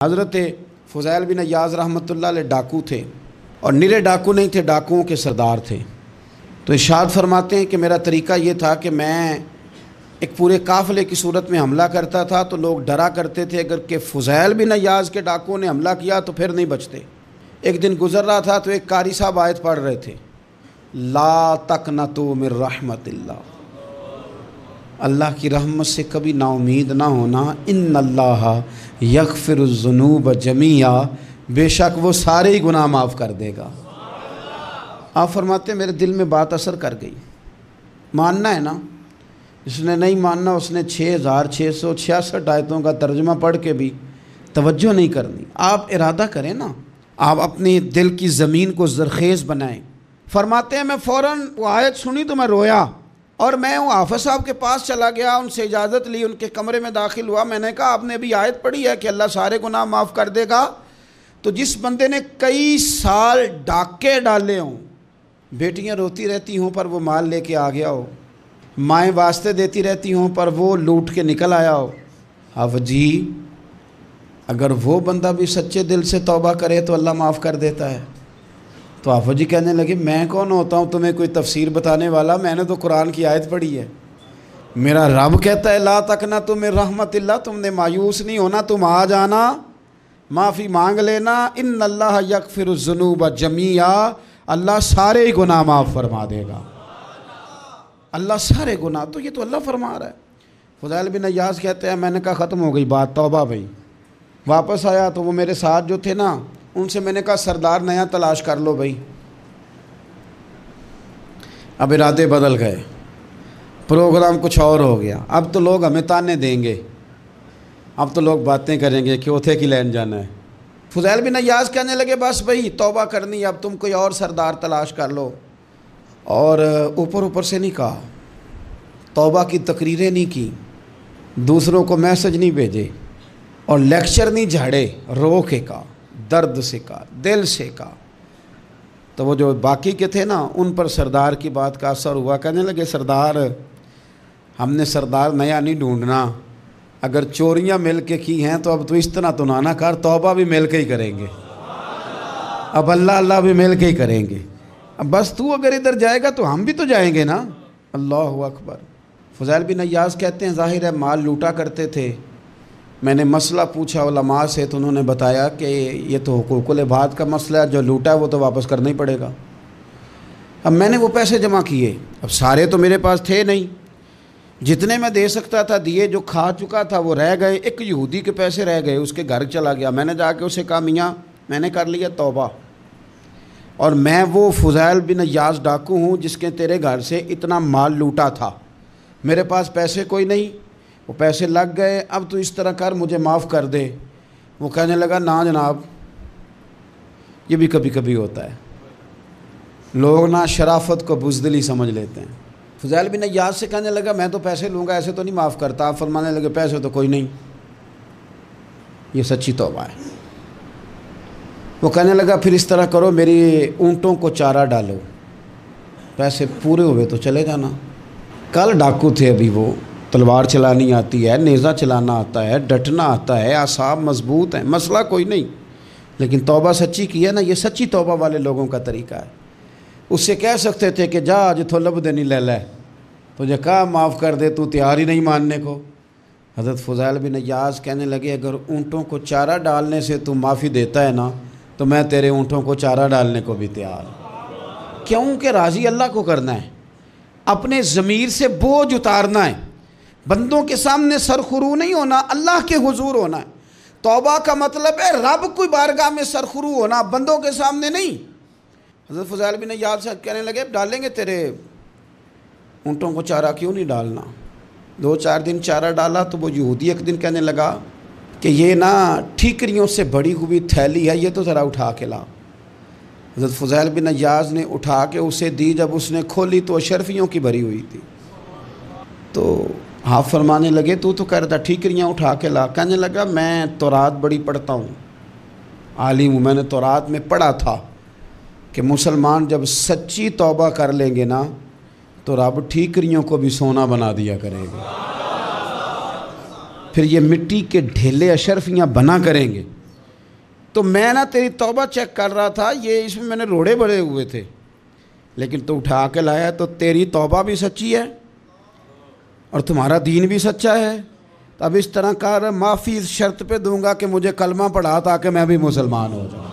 حضرت فضیل بن عیاض رحمۃ اللہ علیہ ڈاکو تھے، اور نرے ڈاکو نہیں تھے، ڈاکوؤں کے سردار تھے۔ تو ارشاد فرماتے ہیں کہ میرا طریقہ یہ تھا کہ میں ایک پورے قافلے کی صورت میں حملہ کرتا تھا تو لوگ ڈرا کرتے تھے اگر کہ فضیل بن عیاض کے ڈاکوؤں نے حملہ کیا تو پھر نہیں بچتے۔ ایک دن گزر رہا تھا تو ایک قاری صاحب آیت پڑھ رہے تھے، لا تقنطوا من رحمت اللہ، اللہ کی رحمت سے کبھی نا امید نہ ہونا، ان اللہ یغفر الذنوب جمیعا، بے شک وہ سارے ہی گناہ معاف کر دے گا۔ آپ فرماتے ہیں میرے دل میں بات اثر کر گئی، ماننا ہے نا۔ جس نے نہیں ماننا اس نے 6666 آیتوں کا ترجمہ پڑھ کے بھی توجہ نہیں کرنی۔ آپ ارادہ کریں نا، آپ اپنی دل کی زمین کو زرخیز بنائیں۔ فرماتے ہیں میں فوراً وہ آیت سنی تو میں رویا، اور میں وہ حافظ صاحب کے پاس چلا گیا، ان سے اجازت لی، ان کے کمرے میں داخل ہوا۔ میں نے کہا آپ نے ابھی آیت پڑھی ہے کہ اللہ سارے گناہ معاف کر دے گا؟ تو جس بندے نے کئی سال ڈاکے ڈالے ہوں، بیٹیاں روتی رہتی ہوں پر وہ مال لے کے آ گیا ہو، مائیں واسطے دیتی رہتی ہوں پر وہ لوٹ کے نکل آیا ہو، اب جی اگر وہ بندہ بھی سچے دل سے توبہ کرے تو اللہ معاف کر دیتا ہے۔ تو آفا جی کہنے لگے میں کون ہوتا ہوں تمہیں کوئی تفسیر بتانے والا، میں نے تو قرآن کی آیت پڑھی ہے، میرا رب کہتا ہے لا تقنطوا من رحمت اللہ، تم نے مایوس نہیں ہونا، تم آ جانا، معافی مانگ لینا، ان اللہ یغفر الذنوب جمیعا، اللہ سارے ہی گناہ معاف فرما دے گا، اللہ سارے گناہ۔ تو یہ تو اللہ فرما رہا ہے۔ فضیل بن عیاض کہتے ہیں میں نے کہا ختم ہو گئی بات، توبہ بھائی۔ واپس آیا تو وہ میرے ساتھ جو تھے نا ان سے میں نے کہا سردار نیا تلاش کر لو بھائی۔ اب ارادے بدل گئے، پروگرام کچھ اور ہو گیا۔ اب تو لوگ ہمیں تانے دیں گے، اب تو لوگ باتیں کریں گے کہ اوتھے کی لین جانا ہے۔ فضیل بن عیاض کہنے لگے بس بھائی توبہ کرنی، اب تم کوئی اور سردار تلاش کر لو۔ اور اوپر سے نہیں کہا، توبہ کی تقریریں نہیں کی، دوسروں کو میسج نہیں بھیجے، اور لیکچر نہیں جھاڑے، رو کے کہا، درد سے کہا، دل سے کہا۔ تو وہ جو باقی کے تھے نا ان پر سردار کی بات کا اثر ہوا، کہنے لگے سردار ہم نے سردار نیا نہیں ڈھونڈنا، اگر چوریاں مل کے کی ہیں تو اب تو اس طرح تو نہ کر، توبہ بھی مل کے ہی کریں گے، اب اللہ بھی مل کے ہی کریں گے، اب بس تو اگر ادھر جائے گا تو ہم بھی تو جائیں گے نا۔ اللہ اکبر۔ فضیل بن عیاض کہتے ہیں ظاہر ہے مال لوٹا کرتے تھے، میں نے مسئلہ پوچھا علماء سے تو انہوں نے بتایا کہ یہ تو حقوق العباد کا مسئلہ ہے، جو لوٹا ہے وہ تو واپس کرنا ہی پڑے گا۔ اب میں نے وہ پیسے جمع کیے، اب سارے تو میرے پاس تھے نہیں، جتنے میں دے سکتا تھا دیے، جو کھا چکا تھا وہ رہ گئے۔ ایک یہودی کے پیسے رہ گئے، اس کے گھر چلا گیا، میں نے جا کے اسے کہا میاں میں نے کر لیا توبہ، اور میں وہ فضیل بن عیاض ڈاکو ہوں جس کے تیرے گھر سے اتنا مال لوٹا تھا، میرے پاس پیسے کوئی نہیں، وہ پیسے لگ گئے، اب تو اس طرح کر مجھے معاف کر دے۔ وہ کہنے لگا نا جناب، یہ بھی کبھی کبھی ہوتا ہے، لوگ نا شرافت کو بزدلی سمجھ لیتے ہیں۔ فضیل بن عیاض سے کہنے لگا میں تو پیسے لوں گا، ایسے تو نہیں معاف کرتا۔ آپ فرمانے لگے پیسے تو کوئی نہیں، یہ سچی توبہ ہے۔ وہ کہنے لگا پھر اس طرح کرو میری اونٹوں کو چارہ ڈالو، پیسے پورے ہوئے تو چلے جانا۔ کل ڈاکو تھے، ابھی وہ تلوار چلانی آتی ہے، نیزہ چلانا آتا ہے، ڈٹنا آتا ہے، اعصاب مضبوط ہیں، مسئلہ کوئی نہیں، لیکن توبہ سچی کی ہے نا، یہ سچی توبہ والے لوگوں کا طریقہ ہے۔ اس سے کہہ سکتے تھے کہ جا جتھوں لب دینی لے لے، تجھے کہا معاف کر دے، تو تیار ہی نہیں ماننے کو۔ حضرت فضیل بن عیاض کہنے لگے اگر اونٹوں کو چارہ ڈالنے سے تو معافی دیتا ہے نا تو میں تیرے اونٹوں کو چارہ ڈالنے کو بھی تیار ہوں۔ کیوں کہ راضی اللہ کو کرنا ہے، اپنے ضمیر سے بوجھ اتارنا ہے، بندوں کے سامنے سرخرو نہیں ہونا، اللہ کے حضور ہونا ہے۔ توبہ کا مطلب ہے رب کوئی بارگاہ میں سرخرو ہونا، بندوں کے سامنے نہیں۔ حضرت فضیل بن عیاض سے کہنے لگے ڈالیں گے تیرے اونٹوں کو چارہ، کیوں نہیں ڈالنا۔ 2-4 دن چارہ ڈالا تو وہ یہودی ایک دن کہنے لگا کہ یہ نا ٹھیکریوں سے بڑی ہوئی تھیلی ہے، یہ تو ذرا اٹھا کے لا۔ حضرت فضیل بن عیاض نے اٹھا کے اسے دی، جب اس نے کھولی تو اشرفیوں کی بھری ہوئی تھی۔ تو آپ فرمانے لگے تو کہہ رہا تھا ٹھیکریاں اٹھا کے لا۔ کہنے لگا میں تورات بڑی پڑھتا ہوں، عالم ہوں، میں نے تورات میں پڑھا تھا کہ مسلمان جب سچی توبہ کر لیں گے نا تو رب ٹھیکریوں کو بھی سونا بنا دیا کرے گا، پھر یہ مٹی کے ڈھیلے اشرفیاں بنا کریں گے۔ تو میں نا تیری توبہ چیک کر رہا تھا، یہ اس میں میں نے روڑے بڑے ہوئے تھے، لیکن تو اٹھا کے لایا تو تیری توبہ بھی سچی ہے اور تمہارا دین بھی سچا ہے۔ اب اس طرح کر، معافی اس شرط پہ دوں گا کہ مجھے کلمہ پڑھا تاکہ میں بھی مسلمان ہو جاؤں۔